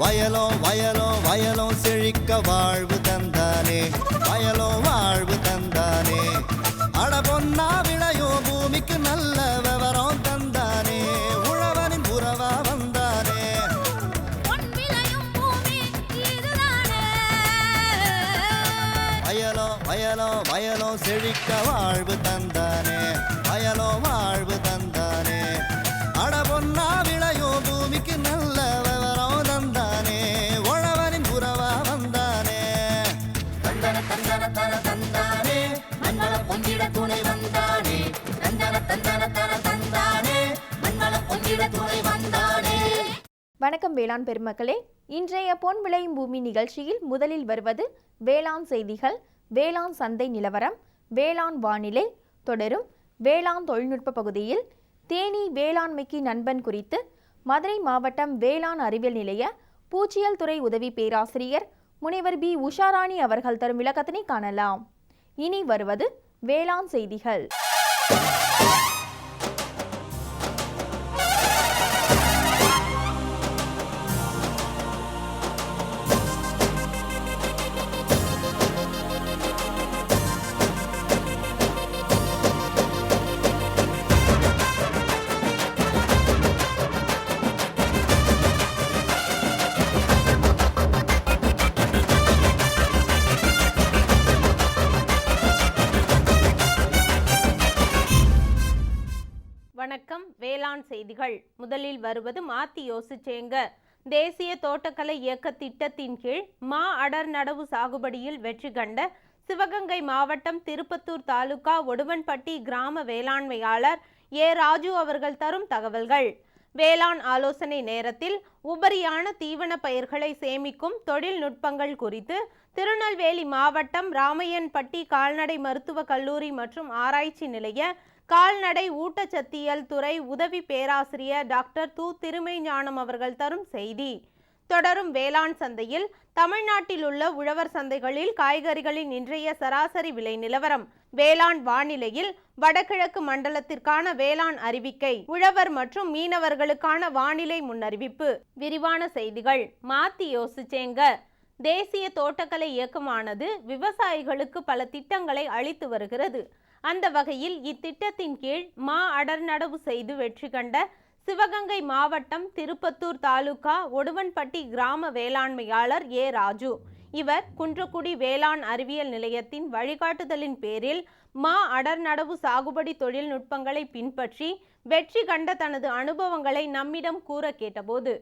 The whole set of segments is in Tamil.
வயலோ வயலோ வயலோ செழிக்க வாழ்வு தந்தானே, வயலோ வாழ்வு தந்தானே. அட பொன்னா விளையோ பூமிக்கு நல்ல விவரம் தந்தானே, உழவனின் உறவா வந்தானே. வயலோ வயலோ வயலோ செழிக்க வாழ்வு தந்தானே, வயலோ வாழ்வு தந்தானே. அட பொன்னா விளையோ பூமிக்கு நல்ல விவரம் தந்தானே, உழவனின் உறவா வந்தானே. தந்தன தந்தன தன தந்தானே, மங்களம் பொங்கிட துணை வந்தானே. தந்தன தந்தன தன தந்தானே, மங்களம் பொங்கிட துணை வந்தானே. வணக்கம் வேளாண் பெருமக்களே, இன்றைய பொன் விளையும் பூமி நிகழ்ச்சியில் முதலில் வருவது வேளாண் செய்திகள், வேளாண் சந்தை நிலவரம், வேளாண் வானிலை. தொடரும் வேளாண் தொழில்நுட்ப பகுதியில் தேனீ வேளாண்மைக்கு நண்பன் குறித்து மதுரை மாவட்டம் வேளாண் அறிவியல் நிலைய பூச்சியல் துறை உதவி பேராசிரியர் முனைவர் பி உஷாராணி அவர்கள் தரும் விளக்கத்தினை காணலாம். இனி வருவது வேளாண் செய்திகள். வணக்கம். வேளாண் செய்திகள். முதலில் வருவது மாத்தி யோசிச்சேங்க. தேசிய தோட்டக்கலை இயக்க திட்டத்தின் கீழ் மா அடர் நடவு சாகுபடியில் வெற்றி கண்ட சிவகங்கை மாவட்டம் திருப்பத்தூர் தாலுகா ஒடுவன்பட்டி கிராம வேளாண்மையாளர் ஏ ராஜு அவர்கள் தரும் தகவல்கள். வேளாண் ஆலோசனை நேரத்தில் உபரியான தீவன பயிர்களை சேமிக்கும் தொழில்நுட்பங்கள் குறித்து திருநெல்வேலி மாவட்டம் ராமையன்பட்டி கால்நடை மருத்துவக் கல்லூரி மற்றும் ஆராய்ச்சி நிலைய கால்நடை ஊட்டச்சத்தியல் துறை உதவி பேராசிரியர் டாக்டர் து திருமைஞானம் அவர்கள் தரும் செய்தி. தொடரும் வேளாண் சந்தையில் தமிழ்நாட்டில் உள்ள உழவர் சந்தைகளில் காய்கறிகளின் இன்றைய சராசரி விலை நிலவரம், வேளாண் வானிலையில் வடகிழக்கு மண்டலத்திற்கான வேளாண் அறிவிக்கை, உழவர் மற்றும் மீனவர்களுக்கான வானிலை முன்னறிவிப்பு. விரிவான செய்திகள். மாத்தி யோசிச்சேங்க. தேசிய தோட்டக்கலை இயக்கமானது விவசாயிகளுக்கு பல திட்டங்களை அளித்து வருகிறது. அந்த வகையில் இத்திட்டத்தின் கீழ் மா அடர் நடவு செய்து வெற்றி கண்ட சிவகங்கை மாவட்டம் திருப்பத்தூர் தாலுகா ஒடுவன்பட்டி கிராம வேளாண்மையாளர் ஏ ராஜு. இவர் குன்றக்குடி வேளாண் அறிவியல் நிலையத்தின் வழிகாட்டுதலின் பேரில் மா அடர் நடவு சாகுபடி தொழில்நுட்பங்களை பின்பற்றி வெற்றி கண்ட தனது அனுபவங்களை நம்மிடம் கூற கேட்டபோது,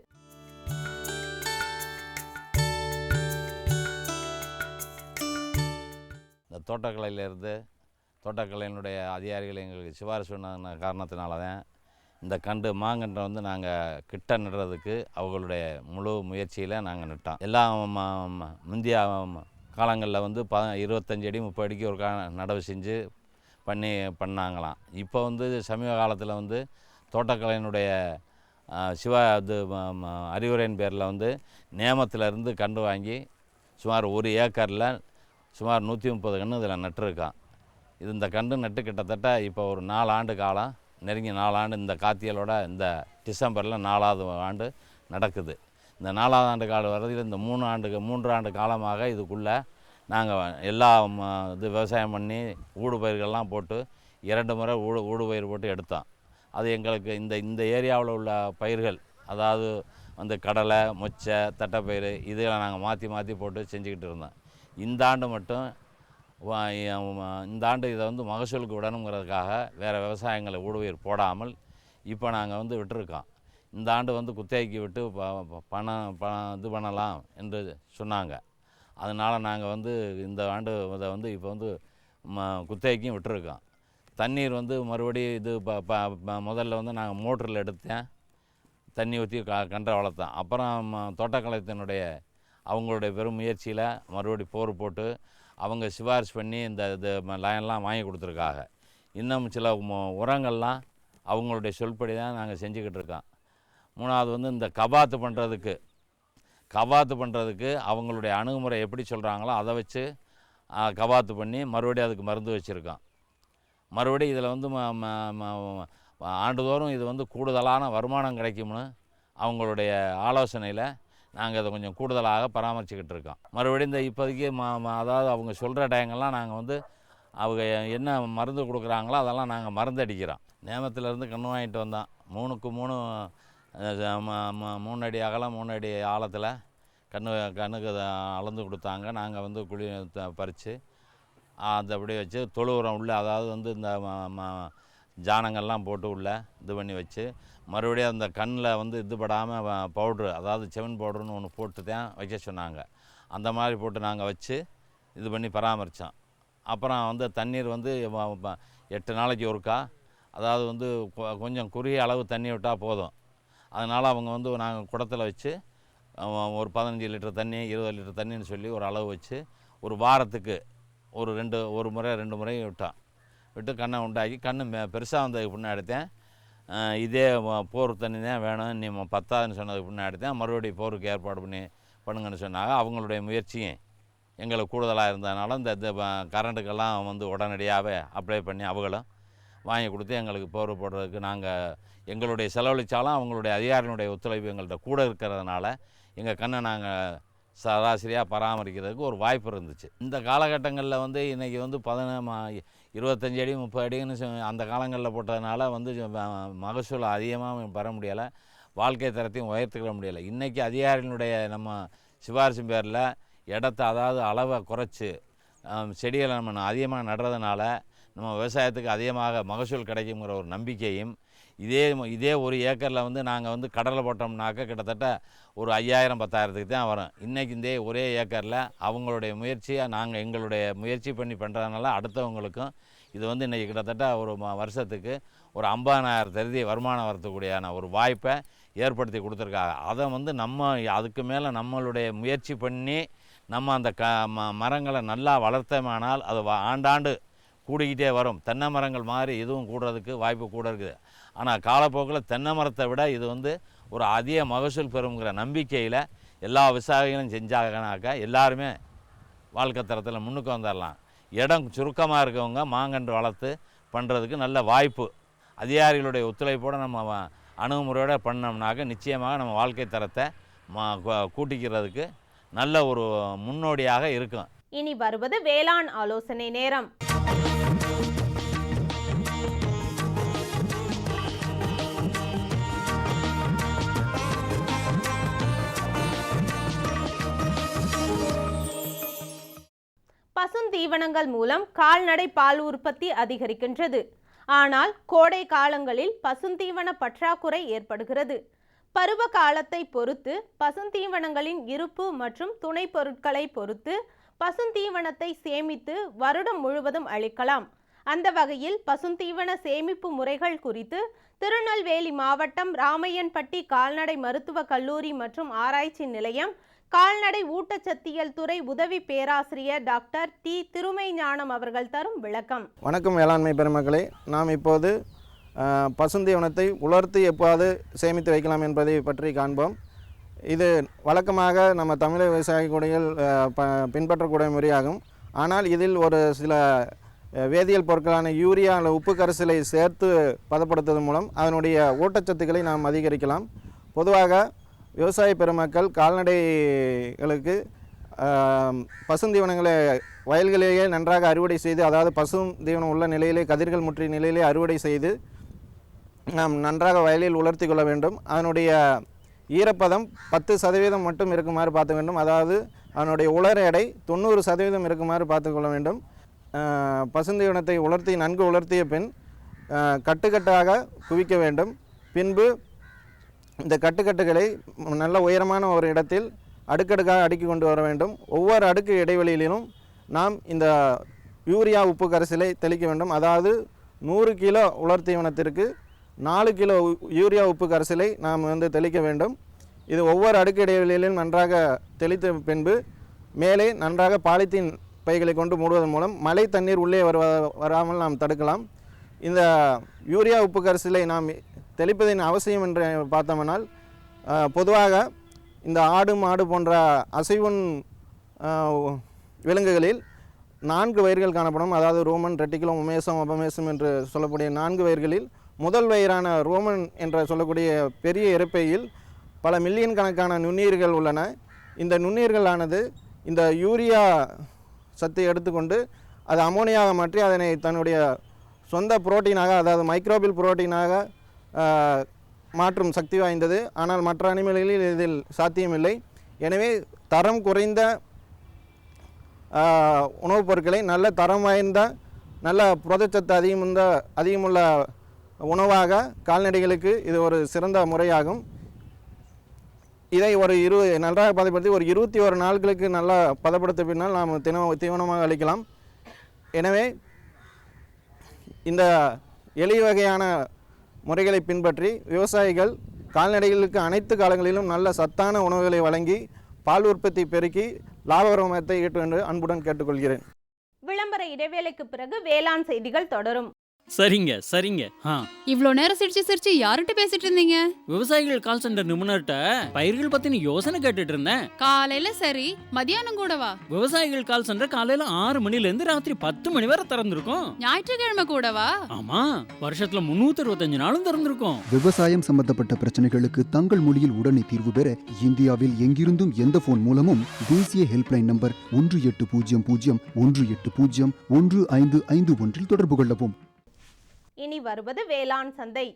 இந்த தோட்டக்கலையிலேருந்து தோட்டக்கலையினுடைய அதிகாரிகள் எங்களுக்கு சிபாரிசு சொன்ன காரணத்தினால தான் இந்த மாங்கன்றை வந்து நாங்கள் கிட்ட நடுறதுக்கு அவங்களுடைய முழு முயற்சியில் நாங்கள் நட்டோம். எல்லாம் முந்தைய காலங்களில் வந்து 25 அடி 30 அடிக்கு ஒரு நடவு செஞ்சு பண்ணாங்களாம். இப்போ வந்து சமீப காலத்தில் வந்து தோட்டக்கலையினுடைய அறிவுரையின் பேரில் வந்து நேமத்திலேருந்து கன்று வாங்கி சுமார் 1 ஏக்கரில் சுமார் 130 கன்று இதில் நட்டுருக்கான். இந்த கன்று நட்டு கிட்டத்தட்ட இப்போ ஒரு 4 ஆண்டு காலம், நெருங்கி 4 ஆண்டு, இந்த காத்தியலோட இந்த டிசம்பரில் 4வது ஆண்டு நடக்குது. இந்த 4வது ஆண்டு காலம் வரையில் இந்த 3 ஆண்டு காலமாக இதுக்குள்ளே நாங்கள் எல்லா இது விவசாயம் பண்ணி ஊடு பயிர்கள்லாம் போட்டு 2 முறை ஊடு பயிர் போட்டு எடுத்தோம். அது எங்களுக்கு இந்த ஏரியாவில் உள்ள பயிர்கள், அதாவது வந்து கடலை, மொச்சை, தட்டைப்பயிறு இதெல்லாம் நாங்கள் மாற்றி போட்டு செஞ்சுக்கிட்டு இருந்தோம். இந்த ஆண்டு மட்டும் இந்த ஆண்டு இதை வந்து மகசூலுக்கு விடணுங்கிறதுக்காக வேறு விவசாயங்களை ஊடுபயிர் போடாமல் இப்போ நாங்கள் வந்து விட்டுருக்கோம். இந்த ஆண்டு வந்து குத்தகைக்கு விட்டு பணம் இது பண்ணலாம் என்று சொன்னாங்க. அதனால் நாங்கள் வந்து இந்த ஆண்டு இதை வந்து இப்போ வந்து குத்தகைக்கும் விட்டுருக்கோம். தண்ணீர் வந்து மறுபடியும் இது முதல்ல வந்து நாங்கள் மோட்டரில் எடுத்தேன், தண்ணி ஊற்றி கன்றை வளர்த்தோம். அப்புறம் தோட்டக்கலைத்தினுடைய அவங்களுடைய பெரும் முயற்சியில் மறுபடியும் போர் போட்டு அவங்க சிபாரிசு பண்ணி இந்த லைன்லாம் வாங்கி கொடுத்துருக்காங்க. இன்னும் சில உரங்கள்லாம் அவங்களுடைய சொல்படி தான் நாங்கள் செஞ்சுக்கிட்டு இருக்கோம். 3வது வந்து இந்த கபாத்து பண்ணுறதுக்கு அவங்களுடைய அணுகுமுறை எப்படி சொல்கிறாங்களோ அதை வச்சு கபாத்து பண்ணி மறுபடியும் அதுக்கு மருந்து வச்சுருக்கோம். மறுபடியும் இதில் வந்து ஆண்டுதோறும் இது வந்து கூடுதலான வருமானம் கிடைக்கும்னு அவங்களுடைய ஆலோசனையில் நாங்கள் அதை கொஞ்சம் கூடுதலாக பராமரிச்சுக்கிட்டு இருக்கோம். மறுபடியும் இந்த இப்போதைக்கு அதாவது அவங்க சொல்கிற டைங்கெல்லாம் நாங்கள் வந்து அவங்க என்ன மருந்து கொடுக்குறாங்களோ அதெல்லாம் நாங்கள் மருந்து அடிக்கிறோம். நேமத்திலேருந்து கன்று வாங்கிட்டு வந்தோம். 3க்கு 3 3 அடி அகலம் 3 அடி ஆழத்தில் கண்ணுக்கு அளந்து கொடுத்தாங்க. நாங்கள் வந்து குழி பறித்து அதை அப்படியே வச்சு தொழு உரம் உள்ள, அதாவது வந்து இந்த ஜானங்கள்லாம் போட்டு உள்ள இது பண்ணி வச்சு மறுபடியும் அந்த கண்ணில் வந்து இது படாமல் பவுட்ரு, அதாவது செவன் பவுட்ருன்னு ஒன்று போட்டு தான் வைக்க சொன்னாங்க. அந்த மாதிரி போட்டு நாங்கள் வச்சு இது பண்ணி பராமரித்தோம். அப்புறம் வந்து தண்ணீர் வந்து 8 நாளைக்கு ஒருக்கா, அதாவது வந்து கொஞ்சம் குறுகிய அளவு தண்ணி விட்டால் போதும். அதனால் அவங்க வந்து நாங்கள் குடத்தில் வச்சு ஒரு 15 லிட்டர் தண்ணி 20 லிட்டர் தண்ணின்னு சொல்லி ஒரு அளவு வச்சு ஒரு வாரத்துக்கு ஒரு முறை 2 முறை விட்டு கண்ணை உண்டாக்கி கண்ணு பெருசாக வந்ததுக்கு பின்னாடி தான் இதே போர் தண்ணி தான் வேணும், நீ பத்தாதுன்னு சொன்னதுக்கு பின்னாடி தான் மறுபடியும் போருக்கு ஏற்பாடு பண்ணுங்கன்னு சொன்னாங்க. அவங்களுடைய முயற்சியும் எங்களுக்கு கூடுதலாக இருந்ததுனால இந்த கரண்ட்டுக்கெல்லாம் வந்து உடனடியாகவே அப்ளை பண்ணி அவங்களும் வாங்கி கொடுத்து எங்களுக்கு போர் போடுறதுக்கு நாங்கள் எங்களுடைய செலவழித்தாலும் அவங்களுடைய அதிகாரிகளுடைய ஒத்துழைப்பு எங்கள்கிட்ட கூட இருக்கிறதுனால எங்கள் கண்ணை நாங்கள் சராசரியாக பராமரிக்கிறதுக்கு ஒரு வாய்ப்பு இருந்துச்சு. இந்த காலகட்டங்களில் வந்து இன்றைக்கி வந்து 25 அடி 30 அடின்னு அந்த காலங்களில் போட்டதுனால வந்து மகசூல் அதிகமாக பெற முடியலை, வாழ்க்கை தரத்தையும் உயர்த்துக்கிற முடியலை. இன்றைக்கி அதிகாரிகளுடைய நம்ம சிபாரிசு பேரில் இடத்த, அதாவது அளவை குறைச்சி செடிகளை நம்ம அதிகமாக நடுறதுனால நம்ம விவசாயத்துக்கு அதிகமாக மகசூல் கிடைக்குங்கிற ஒரு நம்பிக்கையும், இதே ஒரு ஏக்கரில் வந்து நாங்கள் வந்து கடலை போட்டோம்னாக்க கிட்டத்தட்ட ஒரு 5000 10,000க்கு தான் வரும். இன்றைக்கி இந்த ஒரே ஏக்கரில் அவங்களுடைய முயற்சியை நாங்கள் எங்களுடைய முயற்சி பண்ணி பண்ணுறதுனால அடுத்தவங்களுக்கும் இது வந்து இன்றைக்கி கிட்டத்தட்ட ஒரு வருஷத்துக்கு ஒரு 50,000 வருமானம் வரத்துக்கூடியான ஒரு வாய்ப்பை ஏற்படுத்தி கொடுத்துருக்காங்க. அதை வந்து நம்ம அதுக்கு மேலே நம்மளுடைய முயற்சி பண்ணி நம்ம அந்த மரங்களை நல்லா வளர்த்தோமானால் அது ஆண்டாண்டு கூடிக்கிட்டே வரும். தென்னை மரங்கள் மாதிரி இதுவும் கூடுறதுக்கு வாய்ப்பு கூட இருக்குது. ஆனால் காலப்போக்கில் தென்னை மரத்தை விட இது வந்து ஒரு அதிக மகசூல் பெறுங்கிற நம்பிக்கையில் எல்லா விவசாயிகளும் செஞ்சாங்கனாக்க எல்லாருமே வாழ்க்கை தரத்தில் முன்னுக்கு வந்துடலாம். இடம் சுருக்கமாக இருக்கவங்க மாங்கன்று வளர்த்து பண்ணுறதுக்கு நல்ல வாய்ப்பு. அதிகாரிகளுடைய ஒத்துழைப்போடு நம்ம அணுகுமுறையோடு பண்ணோம்னாக்க நிச்சயமாக நம்ம வாழ்க்கை தரத்தை கூட்டிக்கிறதுக்கு நல்ல ஒரு முன்னோடியாக இருக்கும். இனி வருவது வேளாண் ஆலோசனை நேரம். பசுந்தீவனங்கள் மூலம் கால்நடை பால் உற்பத்தி அதிகரிக்கின்றது. ஆனால் கோடை காலங்களில் பசுந்தீவன பற்றாக்குறை ஏற்படுகிறது. பருவ காலத்தை பொறுத்து பசுந்தீவனங்களின் இருப்பு மற்றும் துணை பொருட்களை பொறுத்து பசுந்தீவனத்தை சேமித்து வருடம் முழுவதும் அளிக்கலாம். அந்த வகையில் பசுந்தீவன சேமிப்பு முறைகள் குறித்து திருநெல்வேலி மாவட்டம் ராமையன்பட்டி கால்நடை மருத்துவ கல்லூரி மற்றும் ஆராய்ச்சி நிலையம் கால்நடை ஊட்டச்சத்தியல் துறை உதவி பேராசிரியர் டாக்டர் டி திருமைஞானம் அவர்கள் தரும் விளக்கம். வணக்கம் வேளாண்மை பெருமக்களே, நாம் இப்போது பசுந்தீவனத்தை உலர்த்தி எவ்வாறு சேமித்து வைக்கலாம் என்பதை பற்றி காண்போம். இது வழக்கமாக நம்ம தமிழக விவசாயிகள் பின்பற்றக்கூடிய முறையாகும். ஆனால் இதில் ஒரு சில வேதியியல் பொருட்களான யூரியா அல்லது உப்பு கரைசலை சேர்த்து பதப்படுத்துவதன் மூலம் அதனுடைய ஊட்டச்சத்துக்களை நாம் அதிகரிக்கலாம். பொதுவாக விவசாய பெருமக்கள் கால்நடைகளுக்கு பசுந்தீவனங்களை வயல்களிலேயே நன்றாக அறுவடை செய்து, அதாவது பசுந்தீவனம் உள்ள நிலையிலே கதிர்கள் முற்றிய நிலையிலே அறுவடை செய்து நாம் நன்றாக வயலில் உலர்த்தி கொள்ள வேண்டும். அதனுடைய ஈரப்பதம் 10% மட்டும் இருக்குமாறு பார்த்து வேண்டும். அதாவது அதனுடைய உலர் எடை 90% இருக்குமாறு பார்த்து கொள்ள வேண்டும். பசுந்தீவனத்தை நன்கு உலர்த்திய பின் கட்டுக்கட்டாக குவிக்க வேண்டும். பின்பு இந்த கட்டுக்கட்டுகளை நல்ல உயரமான ஒரு இடத்தில் அடுக்கடுக்காக அடுக்கி கொண்டு வர வேண்டும். ஒவ்வொரு அடுக்கு இடைவெளியிலும் நாம் இந்த யூரியா உப்பு கரைசலை தெளிக்க வேண்டும். அதாவது 100 கிலோ உலர்த்தீவனத்திற்கு 4 கிலோ யூரியா உப்பு கரைசலை நாம் தெளிக்க வேண்டும். இது ஒவ்வொரு அடுக்கு இடைவெளியிலும் நன்றாக தெளித்த பின்பு மேலே நன்றாக பாலித்தீன் பைகளை கொண்டு மூடுவதன் மூலம் மழை தண்ணீர் உள்ளே வராமல் நாம் தடுக்கலாம். இந்த யூரியா உப்பு கரைசலை நாம் தெளிப்பதின் அவசியம் என்று பார்த்தோம்னால், பொதுவாக இந்த ஆடு மாடு போன்ற அசைவுண் விலங்குகளில் 4 வயிறுகள் காணப்படும். அதாவது ரோமன், ரெட்டிகுலம், உமேசம், அபமேசம் என்று சொல்லக்கூடிய 4 வயிறுகளில் முதல் வயிறான ரோமன் என்ற சொல்லக்கூடிய பெரிய இறப்பையில் பல மில்லியன் கணக்கான நுண்ணுயிர்கள் உள்ளன. இந்த நுண்ணுயிர்களானது இந்த யூரியா சத்தை எடுத்துக்கொண்டு அது அமோனியாக மாற்றி அதனை தன்னுடைய சொந்த புரோட்டீனாக, அதாவது மைக்ரோபியல் புரோட்டீனாக மாற்றும் சக்தி வாய்ந்தது. ஆனால் மற்ற அனிமல்களில் இதில் சாத்தியமில்லை. எனவே தரம் குறைந்த உணவுப் பொருட்களை நல்ல தரம் வாய்ந்த நல்ல புரதச்சத்து அதிகமுள்ள உணவாக கால்நடைகளுக்கு இது ஒரு சிறந்த முறையாகும். இதை ஒரு நன்றாக பதப்படுத்தி ஒரு 21 நாட்களுக்கு நல்லா பதப்படுத்த பின்னால் நாம் தீவனமாக அளிக்கலாம். எனவே இந்த எளிய வகையான முறைகளை பின்பற்றி விவசாயிகள் கால்நடைகளுக்கு அனைத்து காலங்களிலும் நல்ல சத்தான உணவுகளை வழங்கி பால் உற்பத்தி பெருக்கி லாபகரத்தை ஈட்ட என்று அன்புடன் கேட்டுக்கொள்கிறேன். விளம்பர இடைவேளைக்கு பிறகு வேளாண் செய்திகள் தொடரும். சரிங்க சரிங்க. இவ்ளோ நேரம் சிரிச்சு யார்கிட்ட பேசிட்டு இருந்தீங்க? விவசாயிகள் கால் சென்டர் நிபுணர்கிட்ட பயிர்கள் பத்தின யோசனை கேட்டுட்டு இருந்தேன். காலையில சரி, மதியானம் கூடவா? விவசாயிகள் கால் சென்டர் காலையில 6 மணில இருந்து ராத்திரி 10 மணி வரை திறந்திருக்கும். ஞாயிற்றுக்கிழமை கூடவா? ஆமா, வருஷத்துல 365 நாளும் திறந்திருக்கும். விவசாயம் சம்பந்தப்பட்ட பிரச்சனைகளுக்கு தங்கள் மொழியில் உடனே தீர்வு பெற இந்தியாவில் எங்கிருந்தும் எந்த போன் மூலமும் தேசிய ஹெல்ப்லைன் நம்பர் 1800-180-1551 தொடர்பு கொள்ளவும். இனி வருவது வேளாண் சந்தை.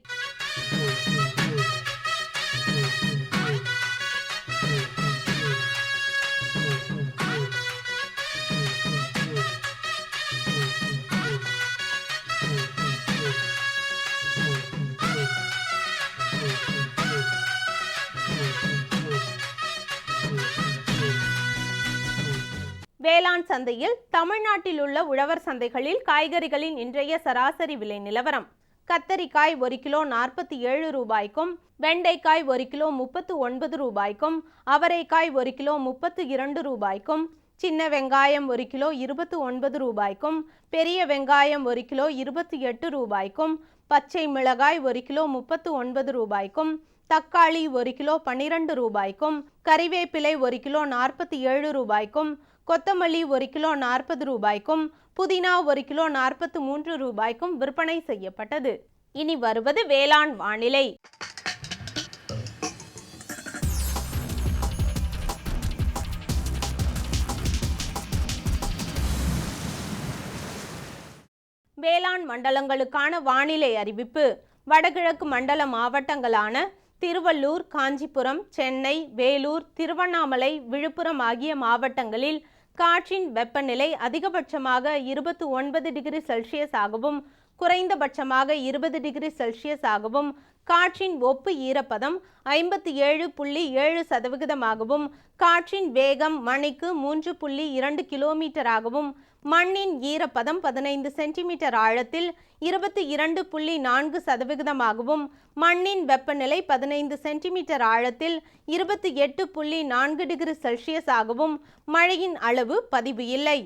வேளாண் சந்தையில் தமிழ்நாட்டில் உள்ள உழவர் சந்தைகளில் காய்கறிகளின் இன்றைய சராசரி விலை நிலவரம். கத்தரிக்காய் 1 கிலோ 47 ரூபாய்க்கும், வெண்டைக்காய் 1 கிலோ 39 ரூபாய்க்கும், அவரைக்காய் 1 கிலோ 32 ரூபாய்க்கும், சின்ன வெங்காயம் 1 கிலோ 29 ரூபாய்க்கும், பெரிய வெங்காயம் 1 கிலோ 28 ரூபாய்க்கும், பச்சை மிளகாய் 1 கிலோ 39 ரூபாய்க்கும், தக்காளி 1 கிலோ 12 ரூபாய்க்கும், கறிவேப்பிலை 1 கிலோ 47 ரூபாய்க்கும், கொத்தமல்லி 1 கிலோ 40 ரூபாய்க்கும், புதினா 1 கிலோ 43 ரூபாய்க்கும் விற்பனை செய்யப்பட்டது. இனி வருவது வேளாண் வானிலை. வேளாண் மண்டலங்களுக்கான வானிலை அறிவிப்பு. வடகிழக்கு மண்டல மாவட்டங்களான திருவள்ளூர், காஞ்சிபுரம், சென்னை, வேலூர், திருவண்ணாமலை, விழுப்புரம் ஆகிய மாவட்டங்களில் காற்றின் வெப்பநிலை அதிகபட்சமாக 29 டிகிரி செல்சியஸ் ஆகவும் குறைந்தபட்சமாக 20 டிகிரி செல்சியஸ் ஆகவும், காற்றின் ஒப்பு ஈரப்பதம் 57.7% காற்றின் வேகம் மணிக்கு 3.2 கிலோமீட்டராகவும், மண்ணின் ஈரப்பதம் 15 சென்டிமீட்டர் ஆழத்தில் 22.4%, மண்ணின் வெப்பநிலை 15 சென்டிமீட்டர் ஆழத்தில் 28.4 டிகிரி செல்சியஸ் ஆகவும், மழையின் அளவு பதிவு இல்லை.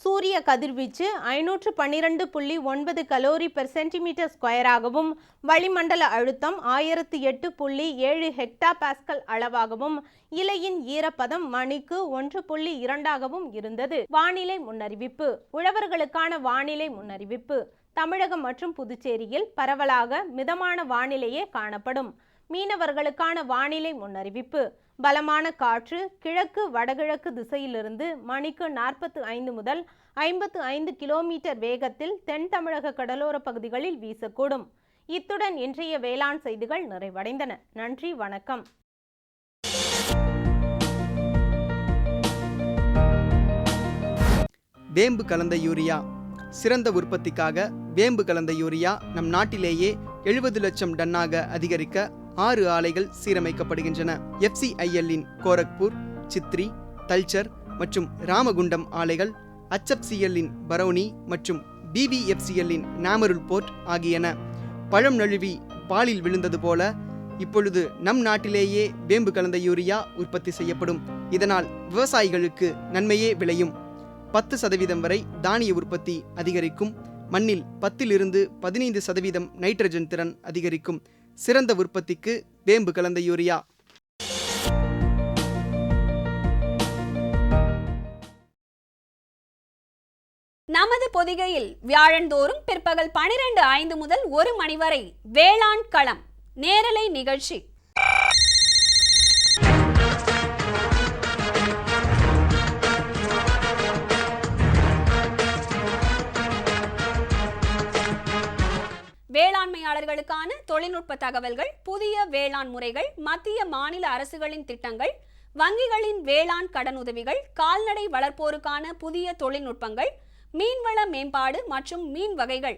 சூரிய கதிர்வீச்சு 512.9 கலோரி பெர் சென்டிமீட்டர் ஸ்கொயராகவும், வளிமண்டல அழுத்தம் 1008.7 ஹெக்டா பாஸ்கல் அளவாகவும், இலையின் ஈரப்பதம் மணிக்கு 1.2 இருந்தது. வானிலை முன்னறிவிப்பு. உழவர்களுக்கான வானிலை முன்னறிவிப்பு. தமிழகம் மற்றும் புதுச்சேரியில் பரவலாக மிதமான வானிலையே காணப்படும். மீனவர்களுக்கான வானிலை முன்னறிவிப்பு. பலமான காற்று கிழக்கு வடகிழக்கு திசையிலிருந்து மணிக்கு 45 முதல் 55 கிலோமீட்டர் வேகத்தில் தென் தமிழக கடலோர பகுதிகளில் வீசக்கூடும். இத்துடன் இன்றைய வேளாண் செய்திகள் நிறைவடைந்தன. நன்றி, வணக்கம். வேம்பு கலந்த யூரியா. சிறந்த உற்பத்திக்காக வேம்பு கலந்த யூரியா நம் நாட்டிலேயே 70 லட்சம் டன்னாக அதிகரிக்க 6 ஆலைகள் சீரமைக்கப்படுகின்றன. FCIL-இன் கோரக்பூர், சித்ரி, தல்சர் மற்றும் ராமகுண்டம் ஆலைகள், HFCL-இன் பரௌனி மற்றும் BVFCL-இன் நாமருல் போர்ட் ஆகியன. பழம் நழுவி பாலில் விழுந்தது போல இப்பொழுது நம் நாட்டிலேயே வேம்பு கலந்த யூரியா உற்பத்தி செய்யப்படும். இதனால் விவசாயிகளுக்கு நன்மையே விளையும். 10% வரை தானிய உற்பத்தி அதிகரிக்கும். மண்ணில் 10 to 15% நைட்ரஜன் திறன் அதிகரிக்கும். சிறந்த உற்பத்திக்கு வேம்பு கலந்த யூரியா. நமது பொதிகையில் வியாழந்தோறும் பிற்பகல் 12:05 முதல் 1 மணி வரை வேளாண் களம் நேரலை நிகழ்ச்சி. வேளாண்மையாளர்களுக்கான தொழில்நுட்ப தகவல்கள், புதிய வேளாண் முறைகள், மத்திய மாநில அரசுகளின் திட்டங்கள், வங்கிகளின் வேளாண் கடனுதவிகள், கால்நடை வளர்ப்போருக்கான புதிய தொழில்நுட்பங்கள், மீன்வள மேம்பாடு மற்றும் மீன் வகைகள்,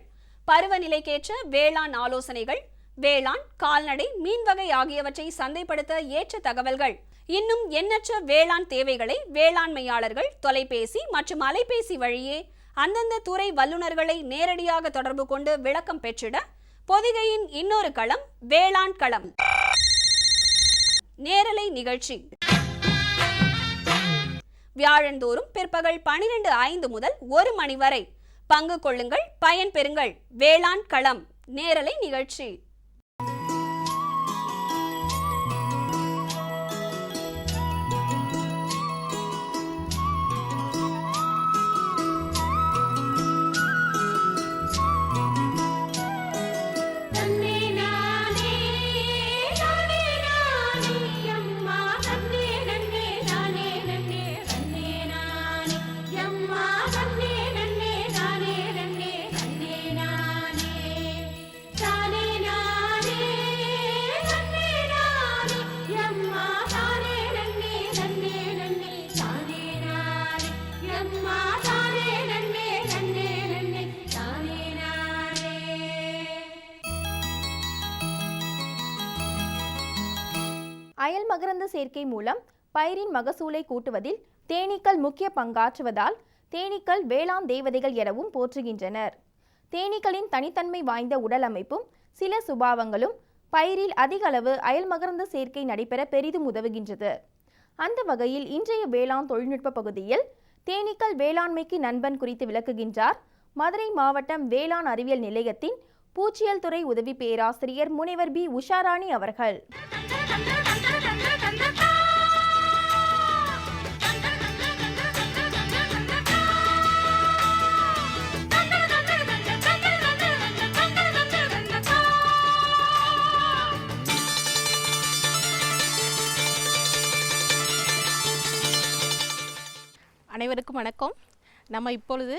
பருவநிலைக்கேற்ற வேளாண் ஆலோசனைகள், வேளாண், கால்நடை, மீன் வகை ஆகியவற்றை சந்தைப்படுத்த ஏற்ற தகவல்கள், இன்னும் எண்ணற்ற வேளாண் தேவைகளை வேளாண்மையாளர்கள் தொலைபேசி மற்றும் அலைபேசி வழியே அந்தந்த துறை வல்லுநர்களை நேரடியாக தொடர்பு கொண்டு விளக்கம் பெற்றிட பொதிகையின் இன்னொரு களம் வேளாண் களம் நேரலை நிகழ்ச்சி வியாழந்தோறும் பிற்பகல் 12:05 முதல் 1 மணி வரை பங்கு கொள்ளுங்கள், பயன் பெறுங்கள். வேளாண் களம் நேரலை நிகழ்ச்சி. அயல் மகரந்த சேர்க்கை மூலம் பயிரின் மகசூலை கூட்டுவதில் தேனீக்கள் முக்கிய பங்காற்றுவதால் தேனீக்கள் வேளாண் தேவதைகள் எனவும் போற்றுகின்றனர். தேனீக்களின் தனித்தன்மை வாய்ந்த உடல் அமைப்பும் சில சுபாவங்களும் பயிரில் அதிக அளவு அயல் மகரந்த சேர்க்கை நடைபெற பெரிதும் உதவுகின்றது. அந்த வகையில் இன்றைய வேளாண் தொழில்நுட்ப பகுதியில் தேனீக்கள் வேளாண்மைக்கு நண்பன் குறித்து விளக்குகின்றார் மதுரை மாவட்டம் வேளாண் அறிவியல் நிலையத்தின் பூச்சியல் துறை உதவி பேராசிரியர் முனைவர் பி. உஷாராணி அவர்கள். அனைவருக்கும் வணக்கம். நம்ம இப்பொழுது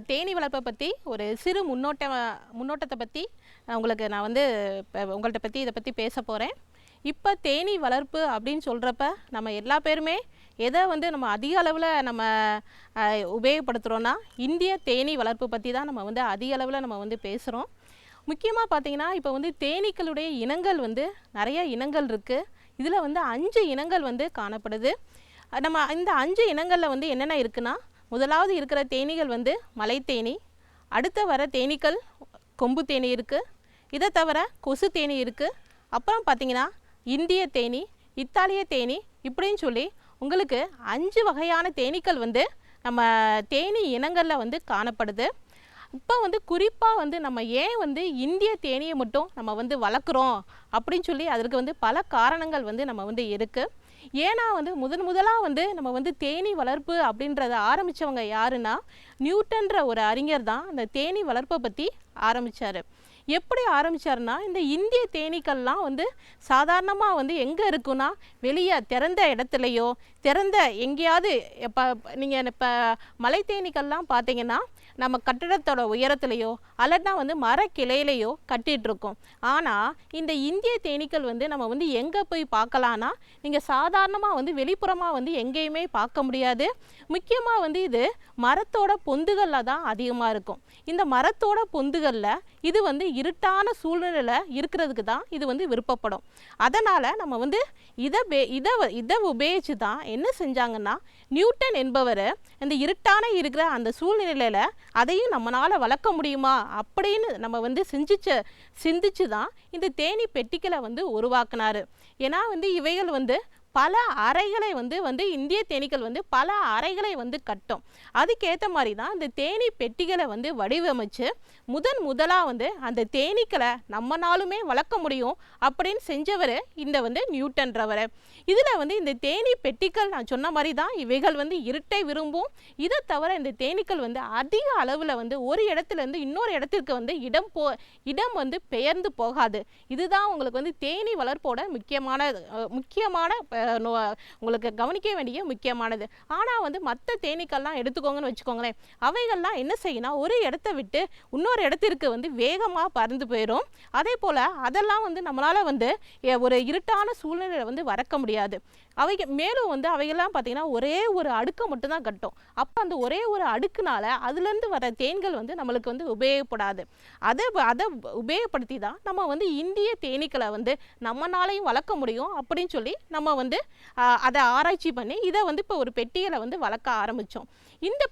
தேனீ வளர்ப்பை பற்றி ஒரு சிறு முன்னோட்டத்தை பற்றி நான் வந்து உங்கள்கிட்ட பற்றி இதை பற்றி பேச போகிறேன். இப்போ தேனீ வளர்ப்பு அப்படின்னு சொல்கிறப்ப நம்ம எல்லா பேருமே எதை வந்து நம்ம அதிக அளவில் நம்ம உபயோகப்படுத்துகிறோன்னா இந்திய தேனீ வளர்ப்பு பற்றி தான் நம்ம வந்து அதிக அளவில் நம்ம வந்து பேசுகிறோம். முக்கியமாக பார்த்திங்கன்னா இப்போ வந்து தேனீக்களுடைய இனங்கள் வந்து நிறைய இனங்கள் இருக்குது. இதில் வந்து 5 இனங்கள் வந்து காணப்படுது. நம்ம இந்த 5 இனங்களில் வந்து என்னென்ன இருக்குன்னா, முதலாவது இருக்கிற தேனீகள் வந்து மலை தேனி, அடுத்த வர தேனீக்கள் கொம்பு தேனி இருக்குது, இதை தவிர கொசு தேனி இருக்குது, அப்புறம் பார்த்திங்கன்னா இந்திய தேனி, இத்தாலிய தேனி, இப்படின்னு சொல்லி உங்களுக்கு 5 வகையான தேனீக்கள் வந்து நம்ம தேனி இனங்களில் வந்து காணப்படுது. இப்போ வந்து குறிப்பாக வந்து நம்ம ஏன் வந்து இந்திய தேனியை மட்டும் நம்ம வந்து வளர்க்குறோம் அப்படின்னு சொல்லி அதற்கு வந்து பல காரணங்கள் வந்து நம்ம வந்து இருக்குது. ஏன்னா வந்து முதலாக வந்து நம்ம வந்து தேனீ வளர்ப்பு அப்படின்றத ஆரம்பித்தவங்க யாருன்னா நியூட்டன்ற ஒரு அறிஞர் தான் அந்த தேனீ வளர்ப்பை பற்றி ஆரம்பித்தார். எப்படி ஆரம்பித்தாருன்னா, இந்த இந்திய தேனீக்கள்லாம் வந்து சாதாரணமாக வந்து எங்கே இருக்குன்னா வெளியே திறந்த இடத்துலையோ எங்கேயாவது இப்போ நீங்கள் இப்போ மலை தேனீக்கள்லாம் பார்த்தீங்கன்னா நம்ம கட்டிடத்தோட உயரத்துலையோ அல்லனா வந்து மரக்கிளையிலையோ கட்டிகிட்ருக்கோம். ஆனால் இந்த இந்திய தேனீக்கள் வந்து நம்ம வந்து எங்கே போய் பார்க்கலான்னா, நீங்கள் சாதாரணமாக வந்து வெளிப்புறமாக வந்து எங்கேயுமே பார்க்க முடியாது. முக்கியமாக வந்து இது மரத்தோட பொந்துகளில் தான் அதிகமாக இருக்கும். இந்த மரத்தோட பொந்துகளில் இது வந்து இருட்டான சூழ்நிலையில் இருக்கிறதுக்கு தான் இது வந்து விருப்பப்படும். அதனால் நம்ம வந்து இதை உபயோகித்து தான் என்ன செஞ்சாங்கன்னா, நியூட்டன் என்பவர் இந்த இருட்டான இருக்கிற அந்த சூழ்நிலையில் அதையும் நம்மளால் வளர்க்க முடியுமா அப்படின்னு நம்ம வந்து சிந்திச்சு தான் இந்த தேனீ பெட்டிகளை வந்து உருவாக்குனார். ஏன்னா வந்து இவைகள் வந்து பல அறைகளை வந்து இந்திய தேனீக்கள் வந்து பல அறைகளை வந்து கட்டும். அதுக்கேற்ற மாதிரி தான் இந்த தேனீ பெட்டிகளை வந்து வடிவமைச்சு முதலாக வந்து அந்த தேனீக்களை நம்மனாலுமே வளர்க்க முடியும் அப்படின்னு செஞ்சவர் இந்த வந்து நியூட்டன்றவர். இதில் வந்து இந்த தேனீ பெட்டிகள் நான் சொன்ன மாதிரி தான் இவைகள் வந்து இருட்டை விரும்பும். இதை தவிர இந்த தேனீக்கள் வந்து அதிக அளவில் வந்து ஒரு இடத்துலேருந்து இன்னொரு இடத்திற்கு வந்து இடம் வந்து பெயர்ந்து போகாது. இதுதான் உங்களுக்கு வந்து தேனீ வளர்ப்போட முக்கியமான உங்களுக்கு கவனிக்க வேண்டிய முக்கியமானது. ஆனால் வந்து மற்ற தேனீக்கள்லாம் எடுத்துக்கோங்கன்னு வச்சுக்கோங்களேன், அவைகள்லாம் என்ன செய்யணும், ஒரு இடத்த விட்டு இன்னொரு இடத்திற்கு வந்து வேகமாக பறந்து போயிடும். அதே போல் அதெல்லாம் வந்து நம்மளால் வந்து ஒரு இருட்டான சூழ்நிலையில் வந்து வளர்க்க முடியாது. மேலும் வந்து அவைகள்லாம் பார்த்திங்கன்னா ஒரே ஒரு அடுக்கை மட்டும்தான் கட்டும். அப்போ அந்த ஒரே ஒரு அடுக்குனால அதுலேருந்து வர தேன்கள் வந்து நம்மளுக்கு வந்து உபயோகப்படாது. அதை உபயோகப்படுத்தி தான் நம்ம வந்து இந்திய தேனீக்களை வந்து நம்மளாலையும் வளர்க்க முடியும் அப்படின்னு சொல்லி நம்ம வந்து அதை ஆராய்ச்சி பண்ணி இதை வந்து இப்போ ஒரு பெட்டிகளை வந்து வளர்க்க ஆரம்பித்தோம். இந்த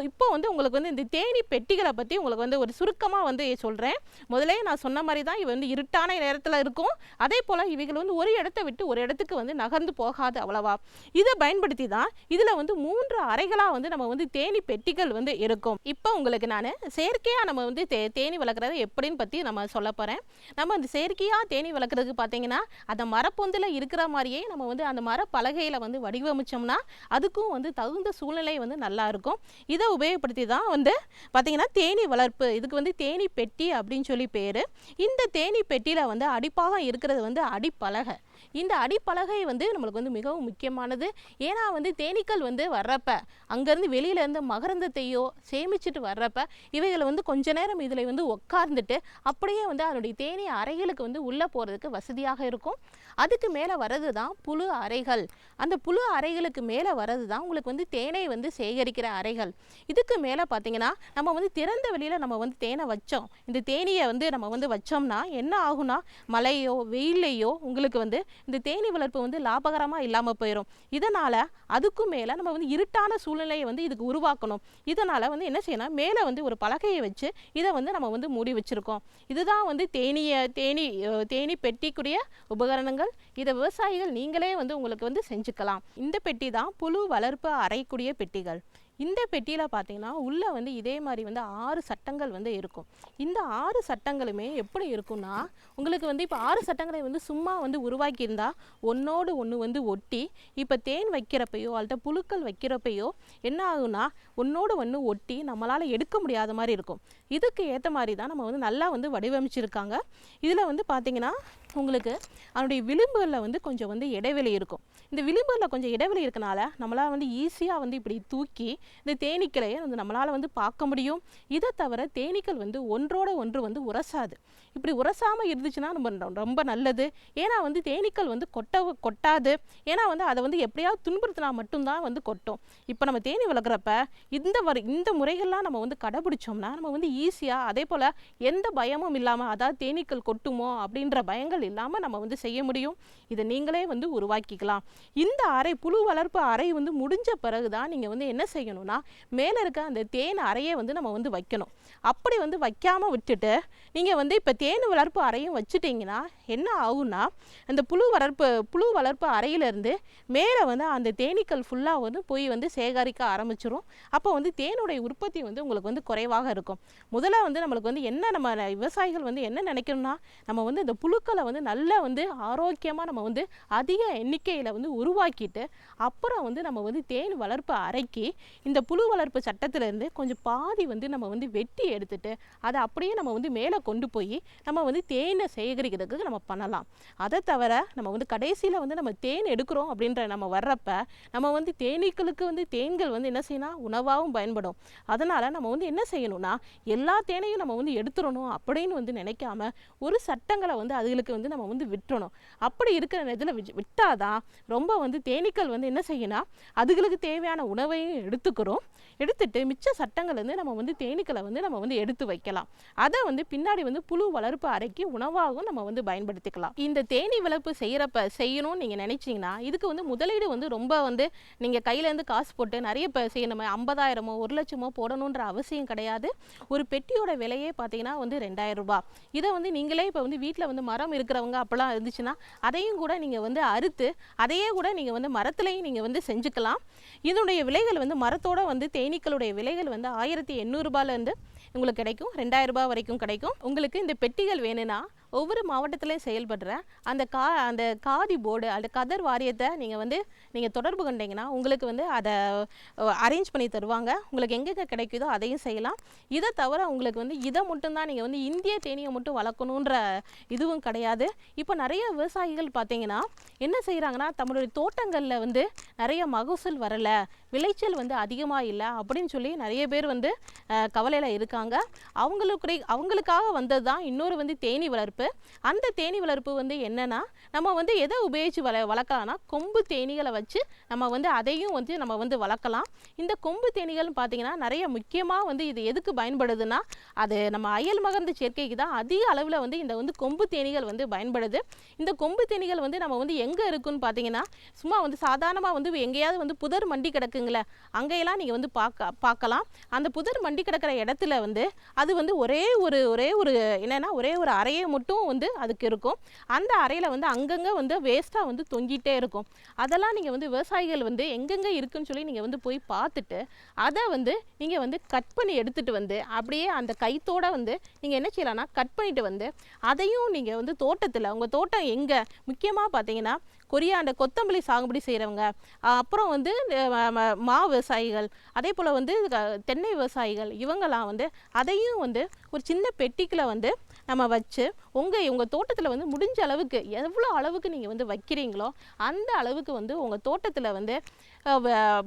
இப்போ வந்து உங்களுக்கு வந்து இந்த தேனி பெட்டிகளை பற்றி உங்களுக்கு வந்து ஒரு சுருக்கமாக வந்து சொல்கிறேன். முதலே நான் சொன்ன மாதிரி தான் இவை வந்து இருட்டான நேரத்தில் இருக்கும். அதே போல் இவைகள் வந்து ஒரு இடத்த விட்டு ஒரு இடத்துக்கு வந்து நகர்ந்து போகாது அவ்வளவா. இதை பயன்படுத்தி தான் இதில் வந்து 3 அறைகளாக வந்து நம்ம வந்து தேனி பெட்டிகள் வந்து இருக்கும். இப்போ உங்களுக்கு நான் செயற்கையாக நம்ம வந்து தேனி வளர்க்குறது எப்படின்னு பற்றி நம்ம சொல்ல போகிறேன். நம்ம இந்த செயற்கையாக தேனி வளர்க்குறதுக்கு பார்த்தீங்கன்னா அந்த மரப்பொந்தில் இருக்கிற மாதிரியே நம்ம வந்து அந்த மரப்பலகையில் வந்து வடிவமைச்சோம்னா அதுக்கும் வந்து தகுந்த சூழ்நிலை வந்து நல்லா இருக்கும். இதை உபயோகப்படுத்தி தான் வந்து பார்த்திங்கன்னா தேனி வளர்ப்பு, இதுக்கு வந்து தேனி பெட்டி அப்படின்னு சொல்லி பேர். இந்த தேனி பெட்டியில் வந்து அடிப்பாக இருக்கிறது வந்து அடிப்பலகை. இந்த அடிப்பலகை வந்து நம்மளுக்கு வந்து மிகவும் முக்கியமானது. ஏன்னா வந்து தேனீக்கள் வந்து வர்றப்ப அங்கேருந்து வெளியிலேருந்து மகரந்தத்தையோ சேமிச்சுட்டு வர்றப்ப இவைகளை வந்து கொஞ்ச நேரம் இதில் வந்து உட்கார்ந்துட்டு அப்படியே வந்து அதனுடைய தேனி அறைகளுக்கு வந்து உள்ளே போகிறதுக்கு வசதியாக இருக்கும். அதுக்கு மேலே வர்றது தான் புழு அறைகள். அந்த புழு அறைகளுக்கு மேலே வர்றது தான் உங்களுக்கு வந்து தேனை வந்து சேகரிக்கிற அறைகள். இதுக்கு மேலே பார்த்திங்கன்னா நம்ம வந்து திறந்த வெளியில் நம்ம வந்து தேனை வச்சோம், இந்த தேனியை வந்து நம்ம வந்து வச்சோம்னா என்ன ஆகும்னா மழையோ வெயிலையோ உங்களுக்கு வந்து இந்த தேனி வளர்ப்பு வந்து லாபகரமாக இல்லாமல் போயிடும். இதனால் அதுக்கும் மேலே நம்ம வந்து இருட்டான சூழ்நிலையை வந்து இதுக்கு உருவாக்கணும். இதனால் வந்து என்ன செய்யணும், மேலே வந்து ஒரு பலகையை வச்சு இதை வந்து நம்ம வந்து மூடி வச்சுருக்கோம். இதுதான் வந்து தேனி பெட்டிக்குரிய உபகரணங்கள். இதை விவசாயிகள் நீங்களே வந்து உங்களுக்கு வந்து செஞ்சுக்கலாம். இந்த பெட்டி தான் புழு வளர்ப்பு அறைக்கூடிய பெட்டிகள். இந்த பெட்டியில் பார்த்தீங்கன்னா உள்ளே வந்து இதே மாதிரி வந்து 6 சட்டங்கள் வந்து இருக்கும். இந்த 6 சட்டங்களுமே எப்படி இருக்குன்னா உங்களுக்கு வந்து இப்போ 6 சட்டங்களை வந்து சும்மா வந்து உருவாக்கியிருந்தா ஒன்றோடு ஒன்று வந்து ஒட்டி இப்போ தேன் வைக்கிறப்பையோ அல்லது புழுக்கள் வைக்கிறப்பையோ என்ன ஆகுனா ஒன்றோடு ஒன்று ஒட்டி நம்மளால் எடுக்க முடியாத மாதிரி இருக்கும். இதுக்கு ஏற்ற மாதிரி தான் நம்ம வந்து நல்லா வந்து வடிவமைச்சிருக்காங்க. இதில் வந்து பார்த்திங்கன்னா உங்களுக்கு அதனுடைய விளிம்புகளில் வந்து கொஞ்சம் வந்து இடைவெளி இருக்கும். இந்த விளிம்புகளில் கொஞ்சம் இடைவெளி இருக்கனால நம்மளால் வந்து ஈஸியாக வந்து இப்படி தூக்கி இந்த தேனீக்களையே வந்து நம்மளால் வந்து பார்க்க முடியும். இதை தவிர தேனீக்கள் வந்து ஒன்றோட ஒன்று வந்து உரசாது. இப்படி உரசாமல் இருந்துச்சுன்னா ரொம்ப நல்லது. ஏன்னா வந்து தேனீக்கள் வந்து கொட்டாது. ஏன்னா வந்து அதை வந்து எப்படியாவது துன்புறுத்தினா மட்டும்தான் வந்து கொட்டும். இப்போ நம்ம தேனி வளர்க்குறப்ப இந்த முறைகள்லாம் நம்ம வந்து கடைபிடிச்சோம்னா நம்ம வந்து ஈஸியாக அதே போல் எந்த பயமும் இல்லாமல், அதாவது தேனீக்கள் கொட்டுமோ அப்படின்ற பயங்கள் இல்லாமல் நம்ம வந்து செய்ய முடியும். இதை நீங்களே வந்து உருவாக்கிக்கலாம். இந்த அறை புழு வளர்ப்பு அறை வந்து முடிஞ்ச பிறகு தான் நீங்கள் வந்து என்ன செய்யணும்னா மேலே இருக்க அந்த தேன் அறையை வந்து நம்ம வந்து வைக்கணும். அப்படி வந்து வைக்காமல் விட்டுட்டு நீங்கள் வந்து இப்போ தேன் வளர்ப்பு அறையும் வச்சுட்டிங்கன்னா என்ன ஆகும்னா அந்த புழு வளர்ப்பு அறையிலேருந்து மேலே வந்து அந்த தேனீக்கள் ஃபுல்லாக வந்து போய் வந்து சேகரிக்க ஆரம்பிச்சிடும். அப்போ வந்து தேனுடைய உற்பத்தி வந்து உங்களுக்கு வந்து குறைவாக இருக்கும். முதல்ல வந்து நம்மளுக்கு வந்து என்ன நம்ம விவசாயிகள் வந்து என்ன நினைக்கணும்னா நம்ம வந்து இந்த புழுக்களை வந்து நல்லா வந்து ஆரோக்கியமாக நம்ம வந்து அதிக எண்ணிக்கையில் வந்து உருவாக்கிட்டு அப்புறம் வந்து நம்ம வந்து தேன் வளர்ப்பு அறைக்கு இந்த புழு வளர்ப்பு சட்டத்திலேருந்து கொஞ்சம் பாதி வந்து நம்ம வந்து வெட்டி எடுத்துட்டு அதை அப்படியே நம்ம வந்து மேலே கொண்டு போய் நம்ம வந்து தேனை சேகரிக்கிறதுக்கு நம்ம பண்ணலாம். அதை தவிர நம்ம வந்து கடைசியில் வந்து நம்ம தேன் எடுக்கிறோம் அப்படின்ற நம்ம வர்றப்ப நம்ம வந்து தேனீக்களுக்கு வந்து தேன்கள் வந்து என்ன செய்யணும் உணவாகவும் பயன்படும். அதனால் நம்ம வந்து என்ன செய்யணும்னா எல்லா தேனையும் நம்ம வந்து எடுத்துடணும் அப்படின்னு வந்து நினைக்காம ஒரு சட்டங்களை வந்து அதுகளுக்கு வந்து நம்ம வந்து விட்டுறணும். அப்படி இருக்கிற இதில் விட்டாதான் ரொம்ப வந்து தேனீக்கள் வந்து என்ன செய்யணும் அதுகளுக்கு தேவையான உணவையும் எடுத்துட்டு மிச்ச சட்டங்கள் வந்து நம்ம வந்து தேனீக்களை வந்து நம்ம வந்து எடுத்து வைக்கலாம். அதை வந்து பின்னாடி வந்து புழு வளர்ப்பு அறைக்கு உணவாகவும் நம்ம வந்து பயன்படுத்திக்கலாம். இந்த தேனி வளர்ப்பு செய்யணும்னு நீங்கள் நினைச்சிங்கன்னா இதுக்கு வந்து முதலீடு வந்து ரொம்ப வந்து நீங்கள் கையிலேருந்து காசு போட்டு நிறைய செய்யணும், 50,000 1 லட்சமோ போடணுன்ற அவசியம் கிடையாது. ஒரு பெட்டியோட விலையே பார்த்தீங்கன்னா வந்து 2000 ரூபாய். இதை வந்து நீங்களே இப்போ வந்து வீட்டில் வந்து மரம் இருக்கிறவங்க அப்போலாம் இருந்துச்சுன்னா அதையும் கூட நீங்கள் வந்து அறுத்து அதையே கூட நீங்கள் வந்து மரத்துலையும் நீங்கள் வந்து செஞ்சுக்கலாம். இதனுடைய விலைகள் வந்து மரத்தோட வந்து தேனீக்களுடைய விலைகள் வந்து 1800 ரூபாயிலேருந்து உங்களுக்கு கிடைக்கும், 2000 ரூபாய் வரைக்கும் கிடைக்கும். உங்களுக்கு இந்த பெட்டிகள் வேணும்னா ஒவ்வொரு மாவட்டத்திலையும் செயல்படுற அந்த காதி போர்டு அந்த கதர் வாரியத்தை நீங்கள் தொடர்பு கொண்டீங்கன்னா உங்களுக்கு அதை அரேஞ்ச் பண்ணி தருவாங்க. உங்களுக்கு எங்கெங்கே கிடைக்குதோ அதையும் செய்யலாம். இதை தவிர உங்களுக்கு இதை மட்டும்தான் நீங்கள் இந்திய தேனியை மட்டும் வளர்க்கணுன்ற இதுவும் கிடையாது. இப்போ நிறைய விவசாயிகள் பார்த்தீங்கன்னா என்ன செய்கிறாங்கன்னா, தம்முடைய தோட்டங்களில் நிறைய மகசூல் வரலை, விளைச்சல் அதிகமாக இல்லை அப்படின்னு சொல்லி நிறைய பேர் கவலையில் இருக்காங்க. அவங்களுக்காக வந்தது தான் இன்னொரு தேனி வளர்ப்பு. அந்த தேனி வளர்ப்பு என்னன்னா, நம்ம எதை உபயோகித்து வளர்க்கலாம்னா கொம்பு தேனிகளை வச்சு நம்ம அதையும் நம்ம வளர்க்கலாம். இந்த கொம்பு தேனிகள் பார்த்தீங்கன்னா நிறைய முக்கியமாக இது எதுக்கு பயன்படுதுன்னா, அது நம்ம அயல் மகர்ந்த சேர்க்கைக்கு தான் அதிக அளவில் இந்த கொம்பு தேனிகள் பயன்படுது. இந்த கொம்பு தேனிகள் நம்ம எங்கே இருக்குன்னு பார்த்தீங்கன்னா, சும்மா சாதாரணமாக எங்கேயாவது புதர் மண்டி கிடக்குங்களே, அங்கேயெல்லாம் நீங்கள் பார்க்கலாம். அந்த புதர் மண்டி கிடக்கிற இடத்துல அது ஒரே ஒரு என்னன்னா ஒரே ஒரு அறையை மட்டும் அதுக்கு இருக்கும். அந்த அறையில் அங்கங்கே வேஸ்ட்டாக தொங்கிட்டே இருக்கும். அதெல்லாம் நீங்கள் விவசாயிகள் எங்கெங்கே இருக்குன்னு சொல்லி நீங்கள் போய் பார்த்துட்டு அதை நீங்கள் கட் பண்ணி எடுத்துகிட்டு அப்படியே அந்த கைத்தோட நீங்கள் என்ன செய்யலாம்னா கட் பண்ணிட்டு அதையும் நீங்கள் தோட்டத்தில் உங்கள் தோட்டம் எங்கே முக்கியமாக பார்த்தீங்கன்னா கொத்தமல்லி சாகுபடி செய்கிறவங்க, அப்புறம் மா விவசாயிகள், அதே போல் தென்னை விவசாயிகள், இவங்கெல்லாம் அதையும் ஒரு சின்ன பெட்டிக்குள்ள நம்ம வச்சு உங்கள் தோட்டத்தில் முடிஞ்ச அளவுக்கு எவ்வளோ அளவுக்கு நீங்கள் வைக்கிறீங்களோ அந்த அளவுக்கு உங்கள் தோட்டத்தில்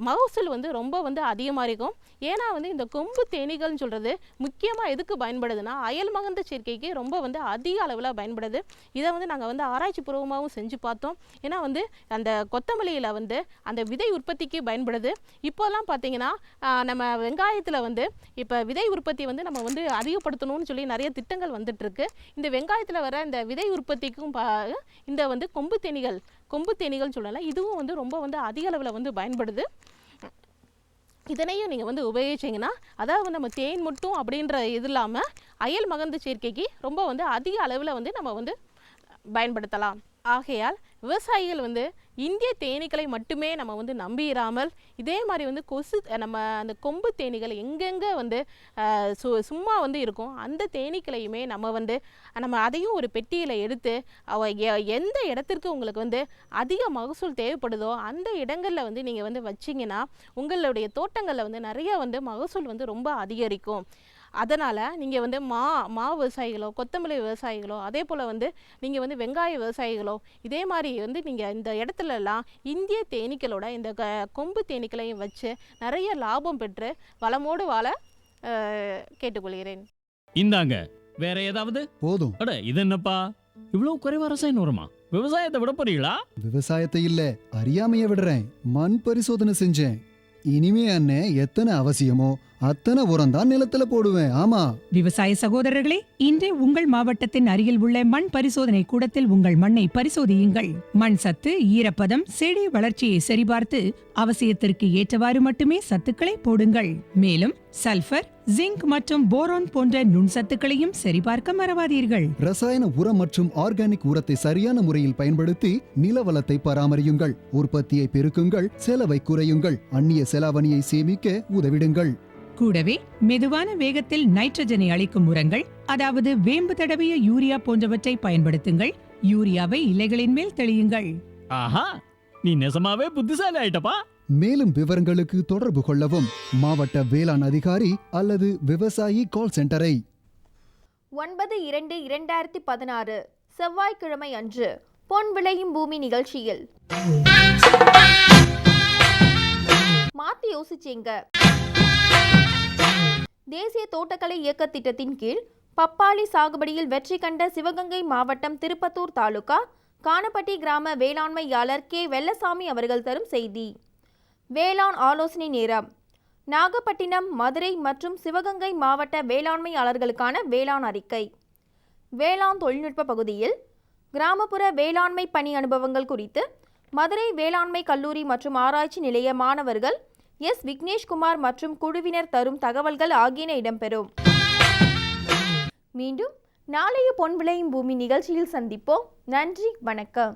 மகசூல் ரொம்ப அதிகமாக இருக்கும். ஏன்னா இந்த கொம்பு தேனீகள்னு சொல்கிறது முக்கியமாக எதுக்கு பயன்படுதுன்னா அயல் மகர்ந்த சேர்க்கைக்கு ரொம்ப அதிக அளவில் பயன்படுது. இதை நாங்கள் ஆராய்ச்சி பூர்வமாகவும் செஞ்சு பார்த்தோம். ஏன்னா அந்த கொத்தமல்லியில் அந்த விதை உற்பத்திக்கு பயன்படுது. இப்போல்லாம் பார்த்தீங்கன்னா நம்ம வெங்காயத்தில் இப்போ விதை உற்பத்தி நம்ம அதிகப்படுத்தணும்னு சொல்லி நிறைய திட்டங்கள் வந்துட்டுருக்கு. இந்த வெங்காயத்தில் வர இந்த விதை உற்பத்திக்கும் இந்த கொம்பு தேனிகள் சொல்லலாம், இதுவும் ரொம்ப அதிக அளவில் பயன்படுது. இதனையும் நீங்கள் உபயோகிச்சிங்கன்னா, அதாவது நம்ம தேன் மட்டும் அப்படின்ற இது இல்லாமல் அயல் மகர்ந்த சேர்க்கைக்கு ரொம்ப அதிக அளவில் நம்ம பயன்படுத்தலாம். ஆகையால் விவசாயிகள் இந்திய தேனீக்களை மட்டுமே நம்ம நம்பிடாமல் இதே மாதிரி கொசு நம்ம அந்த கொம்பு தேனீகள் எங்கெங்கே சும்மா இருக்கும் அந்த தேனீக்களையுமே நம்ம அதையும் ஒரு பெட்டியில் எடுத்து எந்த இடத்திற்கு உங்களுக்கு அதிக மகசூல் தேவைப்படுதோ அந்த இடங்களில் நீங்கள் வச்சிங்கன்னா உங்களுடைய தோட்டங்களில் நிறைய மகசூல் ரொம்ப அதிகரிக்கும். அதனால் நீங்கள் மா விவசாயிகளோ கொத்தமல்லி விவசாயிகளோ அதே போல் நீங்கள் வெங்காய விவசாயிகளோ இதே மாதிரி நீங்கள் இந்த இடத்துலலாம் இந்திய தேனீக்களோட இந்த கொம்பு தேனீக்களையும் வச்சு நிறைய லாபம் பெற்று வளமோடு வாழ கேட்டுக்கொள்கிறேன். இந்தாங்க வேற ஏதாவது போதும். அட இது என்னப்பா இவ்வளவு குறைவா ரசாயனம் வருமா? விவசாயத்தை விட போறீங்களா? விவசாயத்தை இல்ல, அறியாமைய விடுறேன். மண் பரிசோதனை செஞ்சேன். இனிமே அண்ணே எத்தனை அவசியமோ அத்தனை உரம் தான் நிலத்துல போடுவேன். ஆமா விவசாய சகோதரர்களே, இன்றே உங்கள் மாவட்டத்தின் அருகில் உள்ள மண் பரிசோதனை கூடத்தில் உங்கள் மண்ணை பரிசோதியுங்கள். மண் சத்து, ஈரப்பதம், செடி வளர்ச்சியை சரிபார்த்து அவசியத்திற்கு ஏற்றவாறு மட்டுமே சத்துக்களை போடுங்கள். மேலும் சல்பர், ஜிங்க் மற்றும் போரான் போன்ற நுண்சத்துக்களையும் சரிபார்க்க மறவாதீர்கள். ரசாயன உரம் மற்றும் ஆர்கானிக் உரத்தை சரியான முறையில் பயன்படுத்தி நிலவளத்தை பராமரியுங்கள். உற்பத்தியை பெருக்குங்கள், செலவை குறையுங்கள், அந்நிய செலாவணியை சேமிக்க உதவிடுங்கள். கூடவே மெதுவான வேகத்தில் நைட்ரஜனை அளிக்கும் உரங்கள், அதாவது வேம்பு தடவிய யூரியா போன்றவற்றை பயன்படுத்துங்கள். யூரியாவை இலைகளின் மேல் தெளியுங்கள். ஆஹா, நீ நெசமாவே புத்திசாலி ஆயிட்டப்பா. மேலும் விவரங்களுக்கு தொடர்பு கொள்ளவும் மாவட்ட வேளாண் அதிகாரி அல்லது விவசாயி கால் சென்டரை. 9/2/2016 செவ்வாய்க்கிழமை அன்று பொன் விளையும் பூமி நிகழ்ச்சியில் மாத்தி யோசிச்சேங்க. தேசிய தோட்டக்கலை இயக்க திட்டத்தின் கீழ் பப்பாளி சாகுபடியில் வெற்றி கண்ட சிவகங்கை மாவட்டம் திருப்பத்தூர் தாலுகா கானப்பட்டி கிராம வேளாண்மையாளர் கே வெள்ளசாமி அவர்கள் தரும் செய்தி. வேளாண் ஆலோசனை நேரம். நாகப்பட்டினம், மதுரை மற்றும் சிவகங்கை மாவட்ட வேளாண்மையாளர்களுக்கான வேளாண் அறிக்கை. வேளாண் தொழில்நுட்ப பகுதியில் கிராமப்புற வேளாண்மை பணி அனுபவங்கள் குறித்து மதுரை வேளாண்மை கல்லூரி மற்றும் ஆராய்ச்சி நிலைய மாணவர்கள் எஸ். விக்னேஷ்குமார் மற்றும் குழுவினர் தரும் தகவல்கள் ஆகியன இடம்பெறும். மீண்டும் நாளைய பொன் விளையும் பூமி நிகழ்ச்சியில் சந்திப்போம். நன்றி, வணக்கம்.